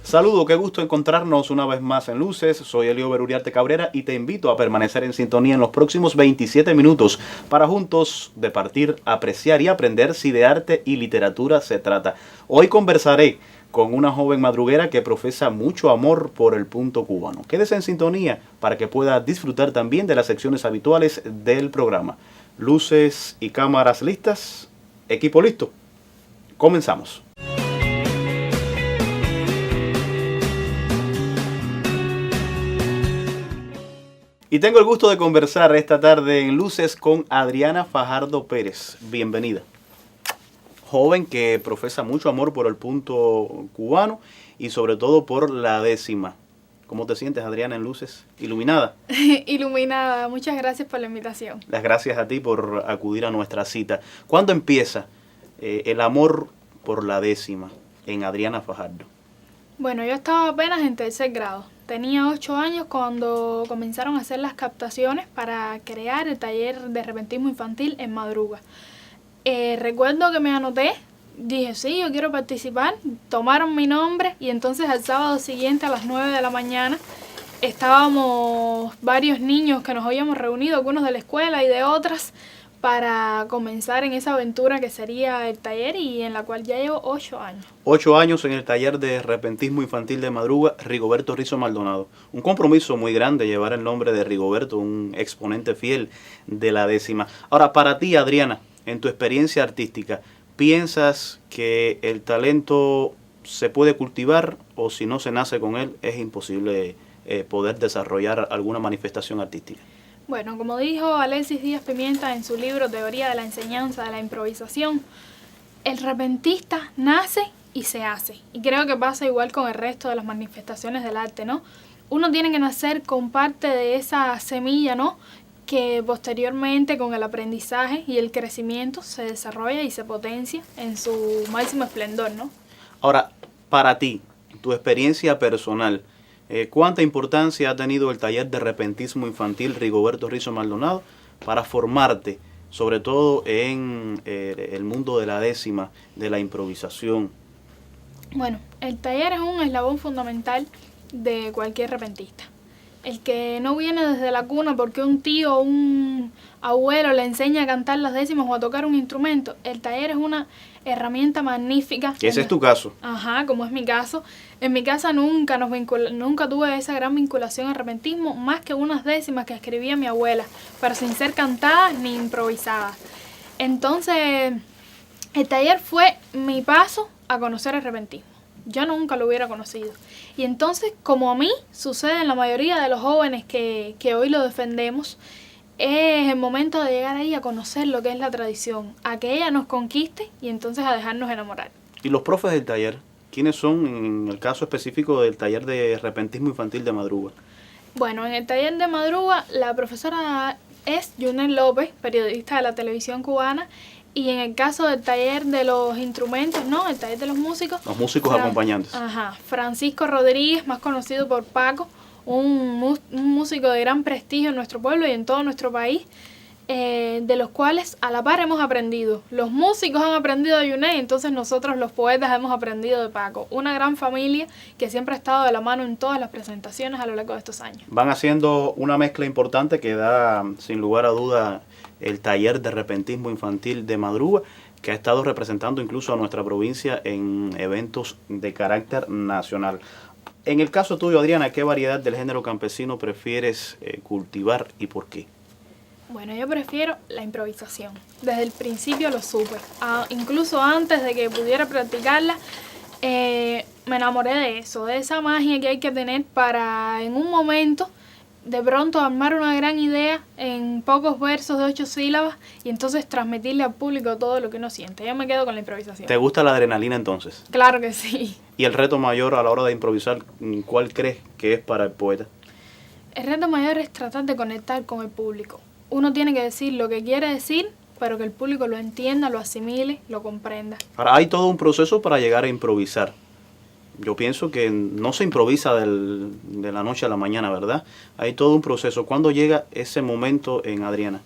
Saludo, qué gusto encontrarnos una vez más en Luces. Soy Eliober Uriarte Cabrera y te invito a permanecer en sintonía en los próximos 27 minutos para juntos departir, apreciar y aprender si de arte y literatura se trata. Hoy conversaré con una joven madruguera que profesa mucho amor por el punto cubano. Quédese en sintonía para que pueda disfrutar también de las secciones habituales del programa. Luces y cámaras listas, equipo listo. Comenzamos. Y tengo el gusto de conversar esta tarde en Luces con Adriana Fajardo Pérez. Bienvenida. Joven que profesa mucho amor por el punto cubano y sobre todo por la décima. ¿Cómo te sientes, Adriana, en Luces? ¿Iluminada? Iluminada. Muchas gracias por la invitación. Las gracias a ti por acudir a nuestra cita. ¿Cuándo empieza el amor por la décima en Adriana Fajardo? Bueno, yo estaba apenas en tercer grado. Tenía 8 años cuando comenzaron a hacer las captaciones para crear el taller de repentismo infantil en Madruga. Recuerdo que me anoté, dije sí, yo quiero participar, tomaron mi nombre y entonces al sábado siguiente a las 9 de la mañana estábamos varios niños que nos habíamos reunido, algunos de la escuela y de otras, para comenzar en esa aventura que sería el taller y en la cual ya llevo 8 años. 8 años en el taller de repentismo infantil de Madruga, Rigoberto Rizo Maldonado. Un compromiso muy grande llevar el nombre de Rigoberto, un exponente fiel de la décima. Ahora, para ti, Adriana, en tu experiencia artística, ¿piensas que el talento se puede cultivar o si no se nace con él es imposible poder desarrollar alguna manifestación artística? Bueno, como dijo Alexis Díaz Pimienta en su libro Teoría de la Enseñanza de la Improvisación, el repentista nace y se hace. Y creo que pasa igual con el resto de las manifestaciones del arte, ¿no? Uno tiene que nacer con parte de esa semilla, ¿no?, que posteriormente con el aprendizaje y el crecimiento se desarrolla y se potencia en su máximo esplendor, ¿no? Ahora, para ti, tu experiencia personal, ¿cuánta importancia ha tenido el taller de repentismo infantil Rigoberto Rizo Maldonado para formarte, sobre todo en el mundo de la décima, de la improvisación? Bueno, el taller es un eslabón fundamental de cualquier repentista. El que no viene desde la cuna porque un tío o un abuelo le enseña a cantar las décimas o a tocar un instrumento, el taller es una herramienta magnífica. Ese es tu caso. Ajá, como es mi caso. En mi casa nunca tuve esa gran vinculación al repentismo, más que unas décimas que escribía mi abuela, pero sin ser cantadas ni improvisadas. Entonces, el taller fue mi paso a conocer el repentismo. Yo nunca lo hubiera conocido. Y entonces, como a mí sucede en la mayoría de los jóvenes que hoy lo defendemos, es el momento de llegar ahí a conocer lo que es la tradición, a que ella nos conquiste y entonces a dejarnos enamorar. ¿Y los profes del taller? ¿Quiénes son en el caso específico del taller de repentismo infantil de Madruga? Bueno, en el taller de Madruga la profesora es Yunel López, periodista de la televisión cubana. Y en el caso del taller de los instrumentos, ¿no? El taller de los músicos. Los músicos acompañantes. Ajá. Francisco Rodríguez, más conocido por Paco, un músico de gran prestigio en nuestro pueblo y en todo nuestro país, de los cuales a la par hemos aprendido. Los músicos han aprendido de Yuné, entonces nosotros los poetas hemos aprendido de Paco. Una gran familia que siempre ha estado de la mano en todas las presentaciones a lo largo de estos años. Van haciendo una mezcla importante que da, sin lugar a duda, el taller de repentismo infantil de Madruga, que ha estado representando incluso a nuestra provincia en eventos de carácter nacional. En el caso tuyo, Adriana, ¿qué variedad del género campesino prefieres cultivar y por qué? Bueno, yo prefiero la improvisación. Desde el principio lo supe. Incluso antes de que pudiera practicarla, me enamoré de eso, de esa magia que hay que tener para en un momento de pronto armar una gran idea en pocos versos de 8 sílabas y entonces transmitirle al público todo lo que uno siente. Yo me quedo con la improvisación. ¿Te gusta la adrenalina entonces? Claro que sí. ¿Y el reto mayor a la hora de improvisar, cuál crees que es para el poeta? El reto mayor es tratar de conectar con el público. Uno tiene que decir lo que quiere decir, pero que el público lo entienda, lo asimile, lo comprenda. Ahora, hay todo un proceso para llegar a improvisar. Yo pienso que no se improvisa de la noche a la mañana, ¿verdad? Hay todo un proceso. ¿Cuándo llega ese momento en Adriana?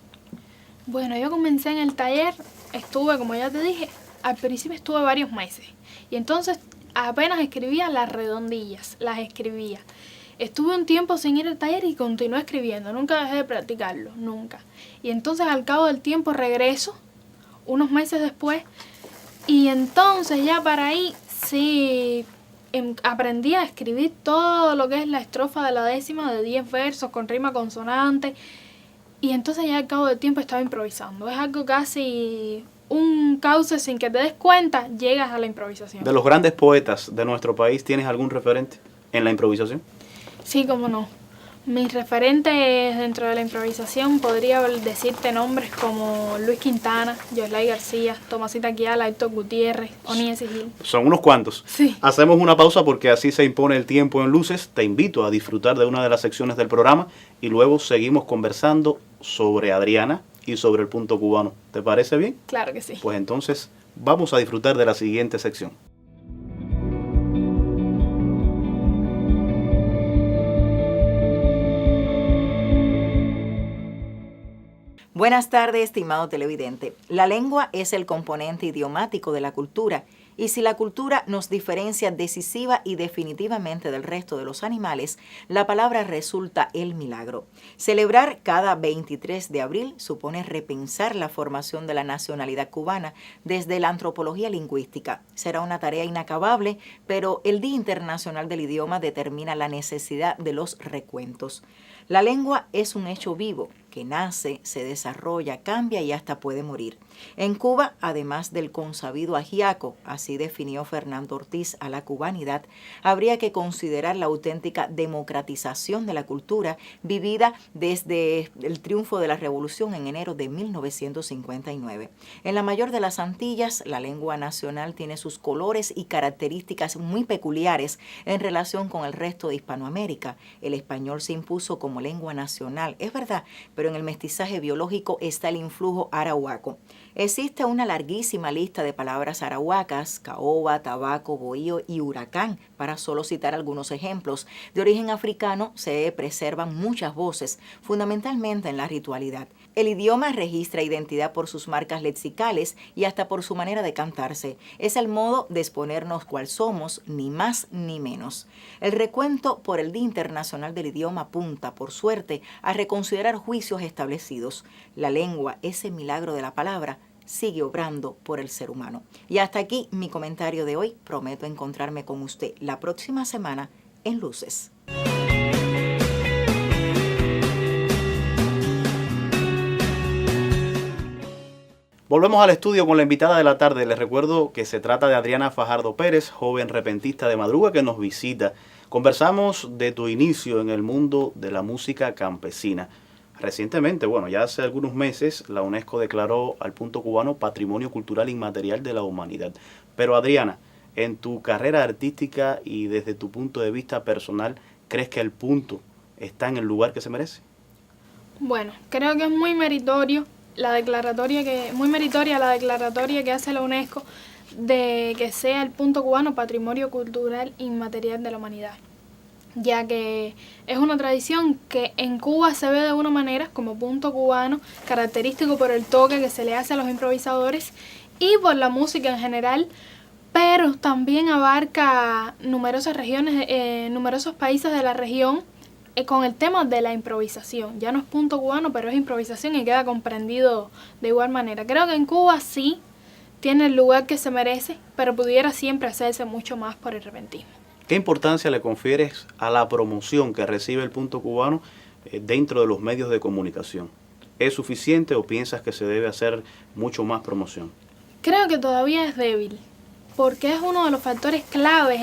Bueno, yo comencé en el taller, estuve, como ya te dije, al principio estuve varios meses. Y entonces apenas escribía las redondillas, las escribía. Estuve un tiempo sin ir al taller y continué escribiendo, nunca dejé de practicarlo, nunca. Y entonces al cabo del tiempo regreso, unos meses después, y entonces ya para ahí sí aprendí a escribir todo lo que es la estrofa de la décima de 10 versos con rima consonante. Y entonces ya al cabo del tiempo estaba improvisando. Es algo casi un cauce sin que te des cuenta, llegas a la improvisación. De los grandes poetas de nuestro país, ¿tienes algún referente en la improvisación? Sí, cómo no. Mis referentes dentro de la improvisación podría decirte nombres como Luis Quintana, Yoslay García, Tomasita Quiala, Héctor Gutiérrez, Oníes Gil. Son unos cuantos. Sí. Hacemos una pausa porque así se impone el tiempo en Luces. Te invito a disfrutar de una de las secciones del programa y luego seguimos conversando sobre Adriana y sobre el punto cubano. ¿Te parece bien? Claro que sí. Pues entonces vamos a disfrutar de la siguiente sección. Buenas tardes, estimado televidente. La lengua es el componente idiomático de la cultura, y si la cultura nos diferencia decisiva y definitivamente del resto de los animales, la palabra resulta el milagro. Celebrar cada 23 de abril supone repensar la formación de la nacionalidad cubana desde la antropología lingüística. Será una tarea inacabable, pero el Día Internacional del Idioma determina la necesidad de los recuentos. La lengua es un hecho vivo que nace, se desarrolla, cambia y hasta puede morir. En Cuba, además del consabido ajiaco, así definió Fernando Ortiz a la cubanidad, habría que considerar la auténtica democratización de la cultura vivida desde el triunfo de la Revolución en enero de 1959. En la mayor de las Antillas, la lengua nacional tiene sus colores y características muy peculiares en relación con el resto de Hispanoamérica. El español se impuso como lengua nacional, es verdad, pero en el mestizaje biológico está el influjo arahuaco. Existe una larguísima lista de palabras arahuacas, caoba, tabaco, bohío y huracán, para solo citar algunos ejemplos. De origen africano se preservan muchas voces, fundamentalmente en la ritualidad. El idioma registra identidad por sus marcas lexicales y hasta por su manera de cantarse. Es el modo de exponernos cuál somos, ni más ni menos. El recuento por el Día Internacional del Idioma apunta, por suerte, a reconsiderar juicios establecidos. La lengua, ese milagro de la palabra, sigue obrando por el ser humano. Y hasta aquí mi comentario de hoy. Prometo encontrarme con usted la próxima semana en Luces. Volvemos al estudio con la invitada de la tarde. Les recuerdo que se trata de Adriana Fajardo Pérez, joven repentista de madruga que nos visita. Conversamos de tu inicio en el mundo de la música campesina. Recientemente, ya hace algunos meses, la UNESCO declaró al punto cubano Patrimonio Cultural Inmaterial de la Humanidad. Pero Adriana, en tu carrera artística y desde tu punto de vista personal, ¿crees que el punto está en el lugar que se merece? Bueno, creo que es muy meritoria la declaratoria que hace la UNESCO de que sea el punto cubano Patrimonio Cultural Inmaterial de la Humanidad, ya que es una tradición que en Cuba se ve de una manera como punto cubano, característico por el toque que se le hace a los improvisadores y por la música en general, pero también abarca numerosas regiones, numerosos países de la región con el tema de la improvisación. Ya no es punto cubano, pero es improvisación y queda comprendido de igual manera. Creo que en Cuba sí tiene el lugar que se merece, pero pudiera siempre hacerse mucho más por el repentismo. ¿Qué importancia le confieres a la promoción que recibe el punto cubano dentro de los medios de comunicación? ¿Es suficiente o piensas que se debe hacer mucho más promoción? Creo que todavía es débil, porque es uno de los factores claves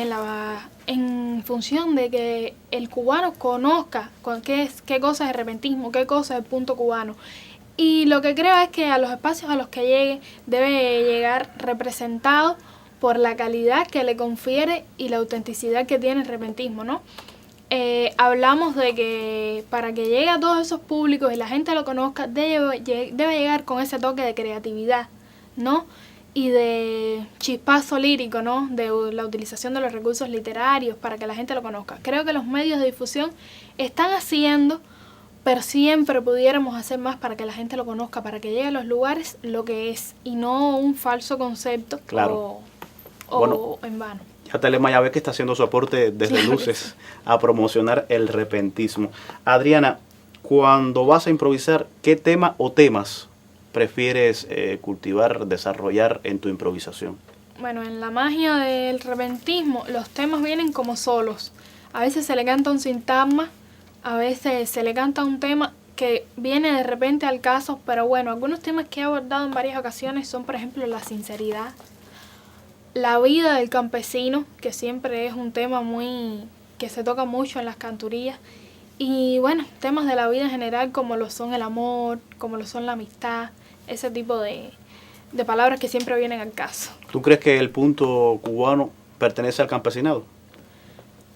en función de que el cubano conozca qué cosa es el repentismo, qué cosa es el punto cubano. Y lo que creo es que a los espacios a los que llegue debe llegar representado por la calidad que le confiere y la autenticidad que tiene el repentismo, ¿no? Hablamos de que para que llegue a todos esos públicos y la gente lo conozca, debe llegar con ese toque de creatividad, ¿no? Y de chispazo lírico, ¿no? De la utilización de los recursos literarios para que la gente lo conozca. Creo que los medios de difusión están haciendo, pero siempre pudiéramos hacer más para que la gente lo conozca, para que llegue a los lugares lo que es y no un falso concepto. Claro. O en vano. Ya Telema ya ve que está haciendo su aporte desde Luces a promocionar el repentismo. Adriana, cuando vas a improvisar, ¿qué tema o temas prefieres cultivar, desarrollar en tu improvisación? Bueno, en la magia del repentismo, los temas vienen como solos. A veces se le canta un sintagma, a veces se le canta un tema que viene de repente al caso, pero bueno, algunos temas que he abordado en varias ocasiones son, por ejemplo, la sinceridad, la vida del campesino, que siempre es un tema que se toca mucho en las canturías, y bueno, temas de la vida en general como lo son el amor, como lo son la amistad, ese tipo de palabras que siempre vienen al caso. ¿Tú crees que el punto cubano pertenece al campesinado?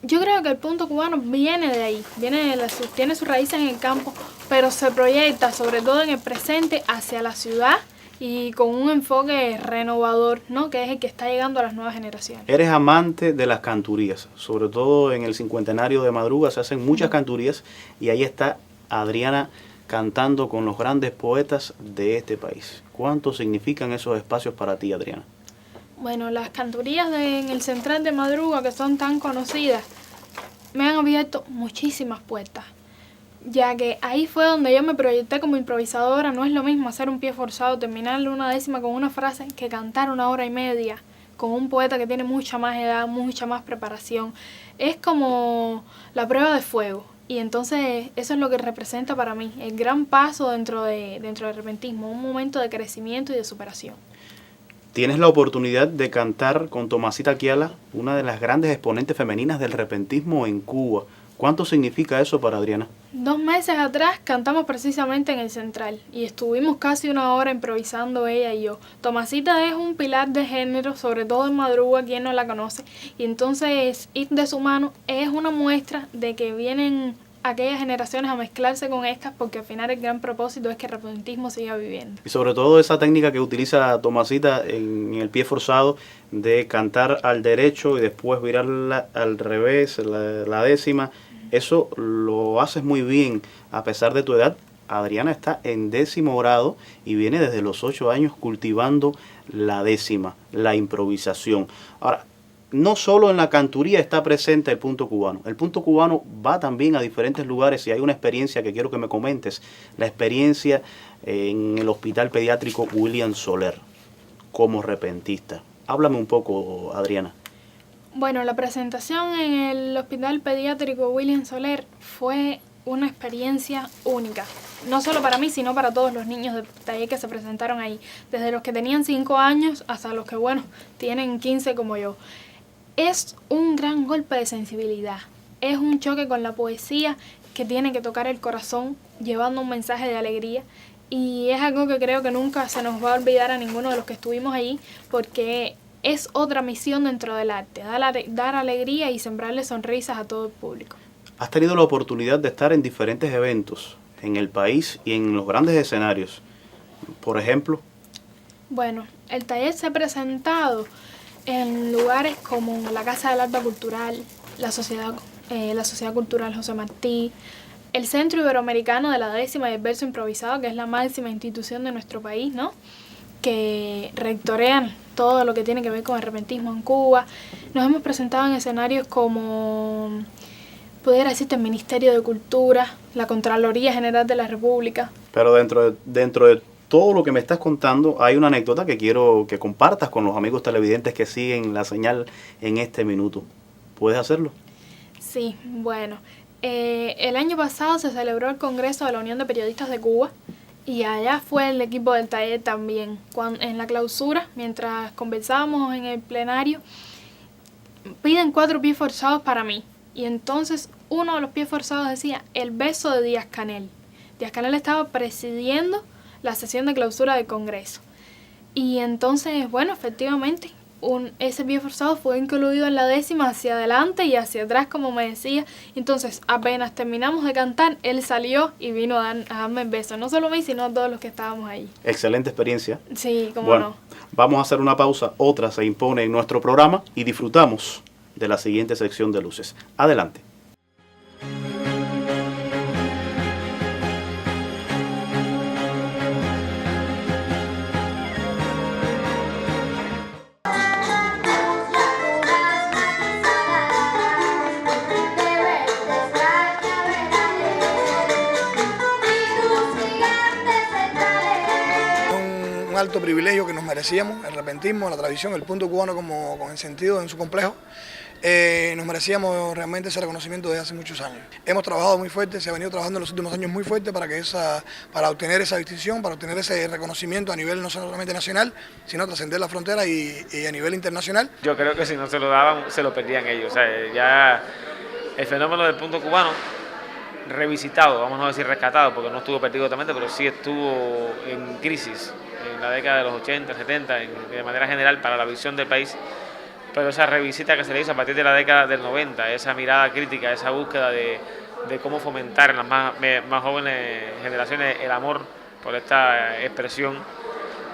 Yo creo que el punto cubano viene de ahí, tiene sus raíces en el campo, pero se proyecta sobre todo en el presente hacia la ciudad y con un enfoque renovador, ¿no? Que es el que está llegando a las nuevas generaciones. Eres amante de las canturías, sobre todo en el cincuentenario de Madruga se hacen muchas canturías y ahí está Adriana cantando con los grandes poetas de este país. ¿Cuánto significan esos espacios para ti, Adriana? Bueno, las canturías en el Central de Madruga, que son tan conocidas, me han abierto muchísimas puertas, ya que ahí fue donde yo me proyecté como improvisadora. No es lo mismo hacer un pie forzado, terminarle una décima con una frase, que cantar 1 hora y media con un poeta que tiene mucha más edad, mucha más preparación. Es como la prueba de fuego. Y entonces eso es lo que representa para mí, el gran paso dentro del repentismo, un momento de crecimiento y de superación. Tienes la oportunidad de cantar con Tomasita Kiala, una de las grandes exponentes femeninas del repentismo en Cuba. ¿Cuánto significa eso para Adriana? 2 meses atrás cantamos precisamente en el Central y estuvimos casi 1 hora improvisando ella y yo. Tomasita es un pilar de género, sobre todo en Madruga, quien no la conoce, y entonces ir de su mano es una muestra de que vienen aquellas generaciones a mezclarse con estas, porque al final el gran propósito es que el repentismo siga viviendo. Y sobre todo esa técnica que utiliza Tomasita en el pie forzado de cantar al derecho y después virarla al revés, la décima, eso lo haces muy bien a pesar de tu edad. Adriana está en 10º grado y viene desde los 8 años cultivando la décima, la improvisación. Ahora, no solo en la canturía está presente el punto cubano. El punto cubano va también a diferentes lugares y hay una experiencia que quiero que me comentes. La experiencia en el Hospital Pediátrico William Soler como repentista. Háblame un poco, Adriana. Bueno, la presentación en el Hospital Pediátrico William Soler fue una experiencia única. No solo para mí, sino para todos los niños de taller que se presentaron ahí. Desde los que tenían 5 años hasta los que, bueno, tienen 15 como yo. Es un gran golpe de sensibilidad, es un choque con la poesía que tiene que tocar el corazón llevando un mensaje de alegría, y es algo que creo que nunca se nos va a olvidar a ninguno de los que estuvimos allí, porque es otra misión dentro del arte, dar alegría y sembrarle sonrisas a todo el público. Has tenido la oportunidad de estar en diferentes eventos en el país y en los grandes escenarios, por ejemplo. Bueno, el taller se ha presentado en lugares como la Casa del Arte Cultural, la Sociedad Cultural José Martí, el Centro Iberoamericano de la Décima y el Verso Improvisado, que es la máxima institución de nuestro país, ¿no? Que rectorean todo lo que tiene que ver con el repentismo en Cuba. Nos hemos presentado en escenarios como, pudiera decirte, el Ministerio de Cultura, la Contraloría General de la República. Pero dentro de todo lo que me estás contando, hay una anécdota que quiero que compartas con los amigos televidentes que siguen la señal en este minuto. ¿Puedes hacerlo? Sí, bueno. El año pasado se celebró el Congreso de la Unión de Periodistas de Cuba y allá fue el equipo del taller también. En la clausura, mientras conversábamos en el plenario, piden 4 pies forzados para mí. Y entonces uno de los pies forzados decía el beso de Díaz Canel. Díaz Canel estaba presidiendo la sesión de clausura del Congreso. Y entonces, bueno, efectivamente, ese pie forzado fue incluido en la décima hacia adelante y hacia atrás, como me decía. Entonces, apenas terminamos de cantar, él salió y vino a darme el beso. No solo a mí, sino a todos los que estábamos ahí. Excelente experiencia. Sí, cómo bueno, no. Vamos a hacer una pausa, otra se impone en nuestro programa y disfrutamos de la siguiente sección de luces. Adelante. privilegio que nos merecíamos, el repentismo, la tradición, el punto cubano como con el sentido en su complejo. Nos merecíamos realmente ese reconocimiento desde hace muchos años. Hemos trabajado muy fuerte, se ha venido trabajando en los últimos años muy fuerte para obtener esa distinción, para obtener ese reconocimiento a nivel no solamente nacional, sino trascender la frontera y a nivel internacional. Yo creo que si no se lo daban, se lo perdían ellos. O sea, ya el fenómeno del punto cubano, revisitado, vamos a decir rescatado, porque no estuvo perdido totalmente, pero sí estuvo en crisis en la década de los 80, 70, de manera general para la visión del país. Pero esa revisita que se le hizo a partir de la década del 90, esa mirada crítica, esa búsqueda de cómo fomentar en las más jóvenes generaciones el amor por esta expresión,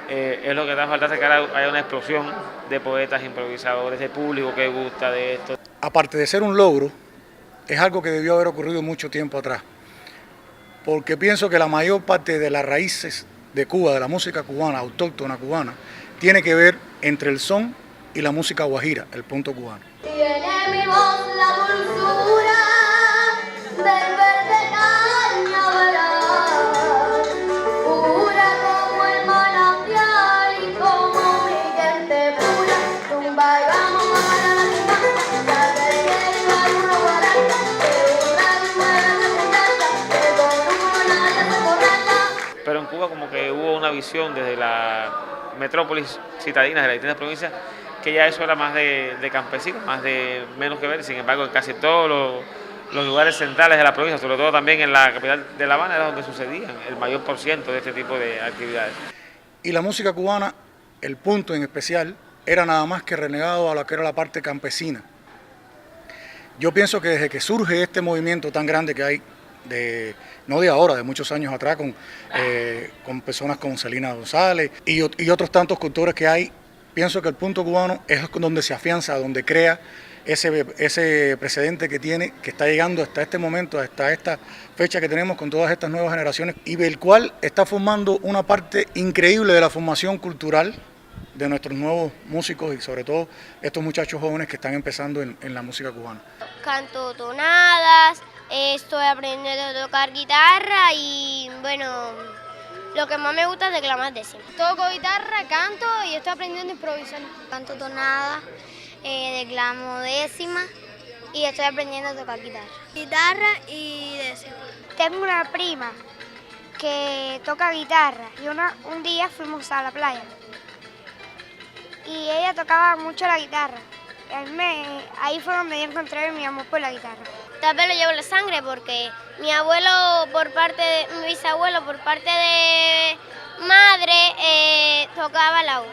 es lo que da falta, que haya una explosión de poetas, improvisadores, de público que gusta de esto. Aparte de ser un logro, es algo que debió haber ocurrido mucho tiempo atrás, porque pienso que la mayor parte de las raíces de Cuba, de la música cubana, autóctona cubana, tiene que ver entre el son y la música guajira, el punto cubano. Tiene mi voz la dulzura del verde cañaveral, pura como el manantial y como mi gente pura. Tumba y vamos a la tumba, ya que tiene la luna guaranda, que una nueva muchacha, que con una nadie se borracha. Pero en Cuba como que hubo una visión desde la metrópolis citadina de las distintas provincias, que ya eso era más de campesinos, menos que ver. Sin embargo, en casi todos los lugares centrales de la provincia, sobre todo también en la capital de La Habana, era donde sucedían el mayor % de este tipo de actividades. Y la música cubana, el punto en especial, era nada más que renegado a lo que era la parte campesina. Yo pienso que desde que surge este movimiento tan grande que hay, no de ahora, de muchos años atrás, con personas como Celina González y otros tantos cultores que hay, pienso que el punto cubano es donde se afianza, donde crea ese precedente que tiene, que está llegando hasta este momento, hasta esta fecha que tenemos con todas estas nuevas generaciones, y el cual está formando una parte increíble de la formación cultural de nuestros nuevos músicos y sobre todo estos muchachos jóvenes que están empezando en la música cubana. Canto tonadas, estoy aprendiendo a tocar guitarra y bueno, lo que más me gusta es declamar décimas. Toco guitarra, canto y estoy aprendiendo a improvisar. Canto tonada, declamo décimas y estoy aprendiendo a tocar guitarra. Guitarra y décimas. Tengo una prima que toca guitarra y un día fuimos a la playa y ella tocaba mucho la guitarra. Ahí fue donde yo encontré mi amor por la guitarra. Tal vez lo llevo en la sangre porque mi bisabuelo por parte de madre tocaba la laúd.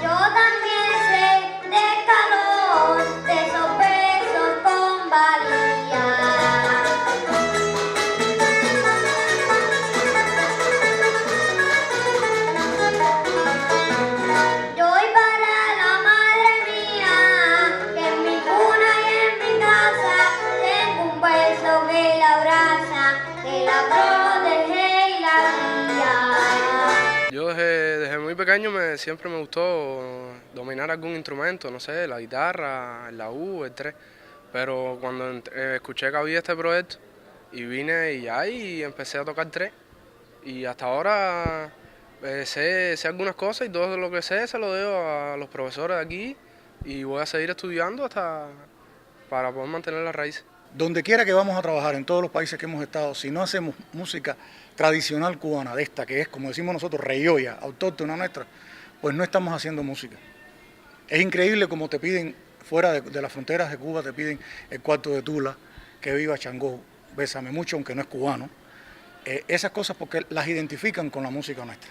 Yo también sé de calor, de esos besos con valía. Yo voy para la madre mía, que en mi cuna y en mi casa tengo un beso que la abraza, que la protege y la guía. Yo desde muy pequeño siempre me gustó dominar algún instrumento, no sé, la guitarra, el laúd, el tres. Pero cuando escuché que había este proyecto y vine y empecé a tocar tres. Y hasta ahora sé algunas cosas y todo lo que sé se lo debo a los profesores de aquí y voy a seguir estudiando hasta para poder mantener las raíces. Donde quiera que vamos a trabajar, en todos los países que hemos estado, si no hacemos música tradicional cubana, de esta que es, como decimos nosotros, reyoya, autóctona nuestra, pues no estamos haciendo música. Es increíble como te piden, fuera de las fronteras de Cuba, te piden el cuarto de Tula, que viva Changó, Bésame Mucho, aunque no es cubano. Esas cosas porque las identifican con la música nuestra.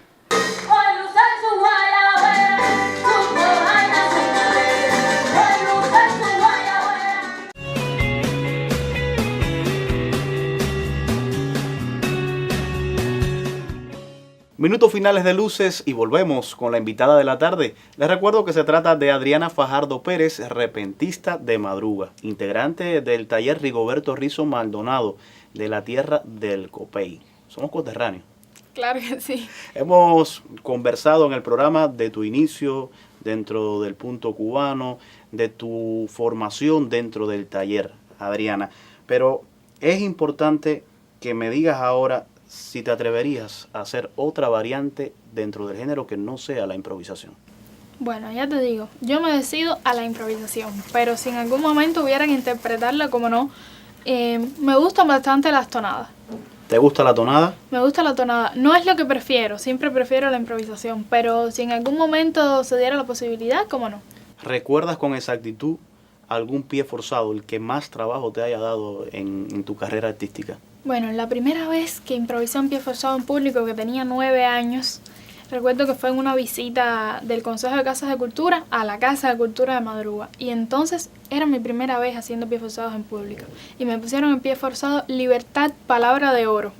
Minutos finales de Luces y volvemos con la invitada de la tarde. Les recuerdo que se trata de Adriana Fajardo Pérez, repentista de madruga, integrante del taller Rigoberto Rizo Maldonado de la tierra del Copey. Somos coterráneos. Claro que sí. Hemos conversado en el programa de tu inicio dentro del punto cubano, de tu formación dentro del taller, Adriana. Pero es importante que me digas ahora si te atreverías a hacer otra variante dentro del género que no sea la improvisación. Bueno, ya te digo, yo me decido a la improvisación, pero si en algún momento hubiera que interpretarla como no, me gustan bastante las tonadas. ¿Te gusta la tonada? Me gusta la tonada. No es lo que prefiero, siempre prefiero la improvisación, pero si en algún momento se diera la posibilidad, ¿cómo no? ¿Recuerdas con exactitud algún pie forzado, el que más trabajo te haya dado en tu carrera artística? Bueno, la primera vez que improvisé un pie forzado en público, que tenía 9 años, recuerdo que fue en una visita del Consejo de Casas de Cultura a la Casa de Cultura de Madruga. Y entonces era mi primera vez haciendo pies forzados en público. Y me pusieron en pie forzado Libertad, Palabra de Oro.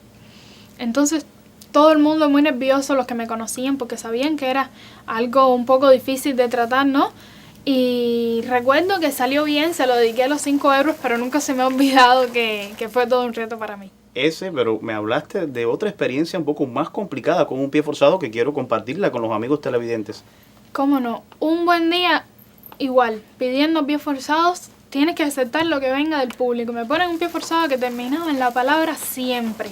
Entonces todo el mundo muy nervioso, los que me conocían, porque sabían que era algo un poco difícil de tratar, ¿no? Y recuerdo que salió bien, se lo dediqué a los 5 euros, pero nunca se me ha olvidado que fue todo un reto para mí. Pero me hablaste de otra experiencia un poco más complicada con un pie forzado que quiero compartirla con los amigos televidentes. ¿Cómo no? Un buen día, igual, pidiendo pies forzados, tienes que aceptar lo que venga del público. Me ponen un pie forzado que terminaba en la palabra siempre.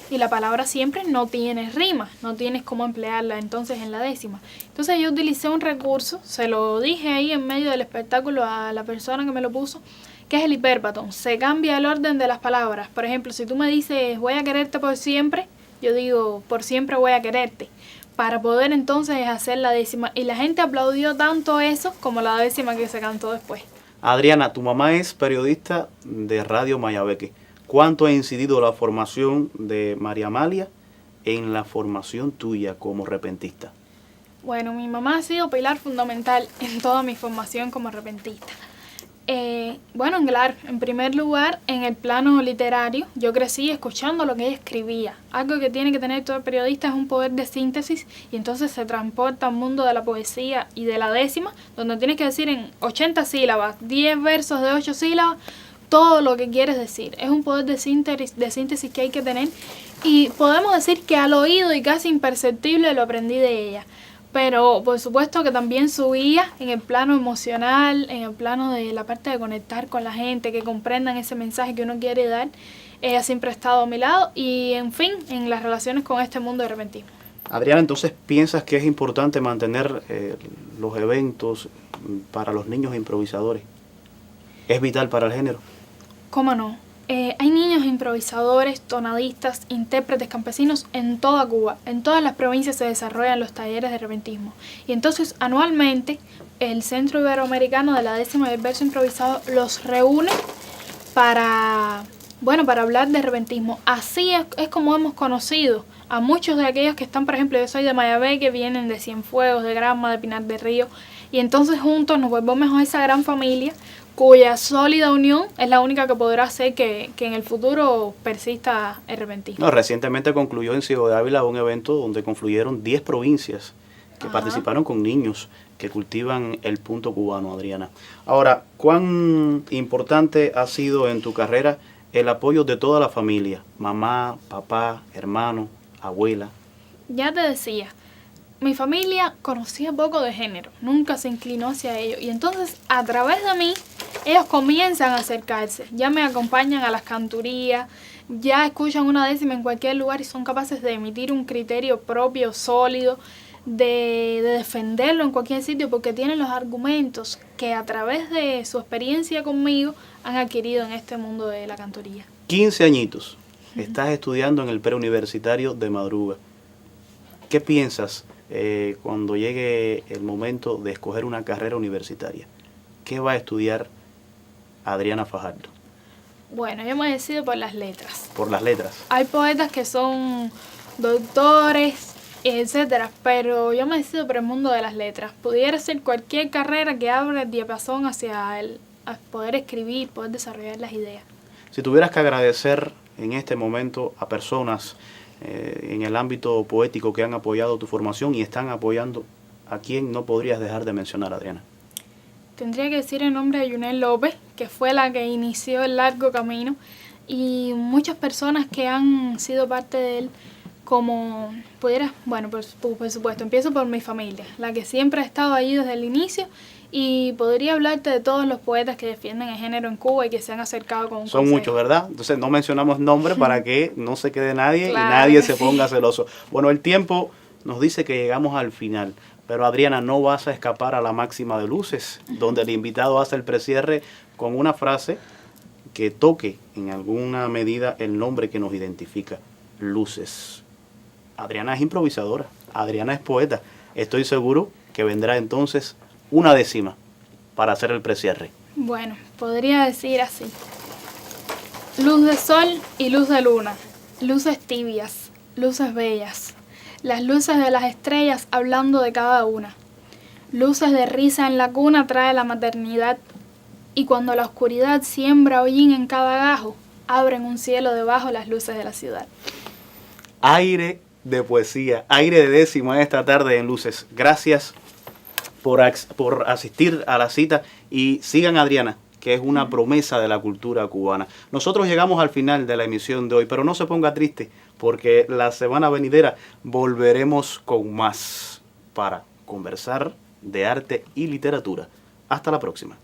Y la palabra siempre no tiene rima, no tienes cómo emplearla entonces en la décima. Entonces yo utilicé un recurso, se lo dije ahí en medio del espectáculo a la persona que me lo puso, que es el hipérbaton. Se cambia el orden de las palabras. Por ejemplo, si tú me dices voy a quererte por siempre, yo digo por siempre voy a quererte, para poder entonces hacer la décima. Y la gente aplaudió tanto eso como la décima que se cantó después. Adriana, tu mamá es periodista de Radio Mayabeque. ¿Cuánto ha incidido la formación de María Amalia en la formación tuya como repentista? Bueno, mi mamá ha sido pilar fundamental en toda mi formación como repentista. Bueno, claro, en primer lugar, en el plano literario, yo crecí escuchando lo que ella escribía. Algo que tiene que tener todo periodista es un poder de síntesis, y entonces se transporta al mundo de la poesía y de la décima, donde tienes que decir en 80 sílabas, 10 versos de 8 sílabas, todo lo que quieres decir. Es un poder de síntesis que hay que tener, y podemos decir que al oído y casi imperceptible lo aprendí de ella. Pero por supuesto que también subía en el plano emocional, en el plano de la parte de conectar con la gente, que comprendan ese mensaje que uno quiere dar. Ella siempre ha estado a mi lado y, en fin, en las relaciones con este mundo de repentismo. Adriana, entonces, ¿piensas que es importante mantener los eventos para los niños improvisadores? ¿Es vital para el género? ¿Cómo no? Hay niños improvisadores, tonadistas, intérpretes campesinos en toda Cuba. En todas las provincias se desarrollan los talleres de repentismo. Y entonces, anualmente, el Centro Iberoamericano de la Décima del Verso Improvisado los reúne para hablar de repentismo. Así es como hemos conocido a muchos de aquellos que están, por ejemplo, yo soy de Mayabé, que vienen de Cienfuegos, de Granma, de Pinar del Río. Y entonces juntos nos volvemos a esa gran familia, cuya sólida unión es la única que podrá hacer que en el futuro persista el repentismo. No, recientemente concluyó en Ciego de Ávila un evento donde confluyeron 10 provincias que participaron con niños que cultivan el punto cubano, Adriana. Ahora, ¿cuán importante ha sido en tu carrera el apoyo de toda la familia? Mamá, papá, hermano, abuela. Ya te decía, mi familia conocía poco de género, nunca se inclinó hacia ello, y entonces a través de mí ellos comienzan a acercarse, ya me acompañan a las canturías, ya escuchan una décima en cualquier lugar y son capaces de emitir un criterio propio, sólido, de defenderlo en cualquier sitio, porque tienen los argumentos que a través de su experiencia conmigo han adquirido en este mundo de la cantoría. 15 añitos, estás estudiando en el preuniversitario de Madruga. ¿Qué piensas cuando llegue el momento de escoger una carrera universitaria? ¿Qué va a estudiar Adriana Fajardo? Bueno, yo me decido por las letras. ¿Por las letras? Hay poetas que son doctores, etcétera, pero yo me decido por el mundo de las letras. Pudiera ser cualquier carrera que abra el diapasón hacia a poder escribir, poder desarrollar las ideas. Si tuvieras que agradecer en este momento a personas en el ámbito poético que han apoyado tu formación y están apoyando, ¿a quién no podrías dejar de mencionar, Adriana? Tendría que decir el nombre de Yunel López, que fue la que inició el largo camino, y muchas personas que han sido parte de él, como pudiera, bueno, por supuesto, empiezo por mi familia, la que siempre ha estado allí desde el inicio, Y podría hablarte de todos los poetas que defienden el género en Cuba y que se han acercado con un Son consejo. muchos, ¿verdad? Entonces no mencionamos nombres para que no se quede nadie Claro y nadie que se sí. ponga celoso. Bueno, el tiempo nos dice que llegamos al final, pero Adriana, no vas a escapar a la máxima de luces, donde el invitado hace el precierre con una frase que toque en alguna medida el nombre que nos identifica, luces. Adriana es improvisadora, Adriana es poeta. Estoy seguro que vendrá entonces una décima para hacer el precierre. Bueno, podría decir así. Luz de sol y luz de luna, luces tibias, luces bellas, las luces de las estrellas hablando de cada una. Luces de risa en la cuna trae la maternidad, y cuando la oscuridad siembra hollín en cada gajo, abren un cielo debajo las luces de la ciudad. Aire de poesía, aire de décima esta tarde en Luces. Gracias por asistir a la cita y sigan a Adriana, que es una promesa de la cultura cubana. Nosotros llegamos al final de la emisión de hoy, pero no se ponga triste, porque la semana venidera volveremos con más para conversar de arte y literatura. Hasta la próxima.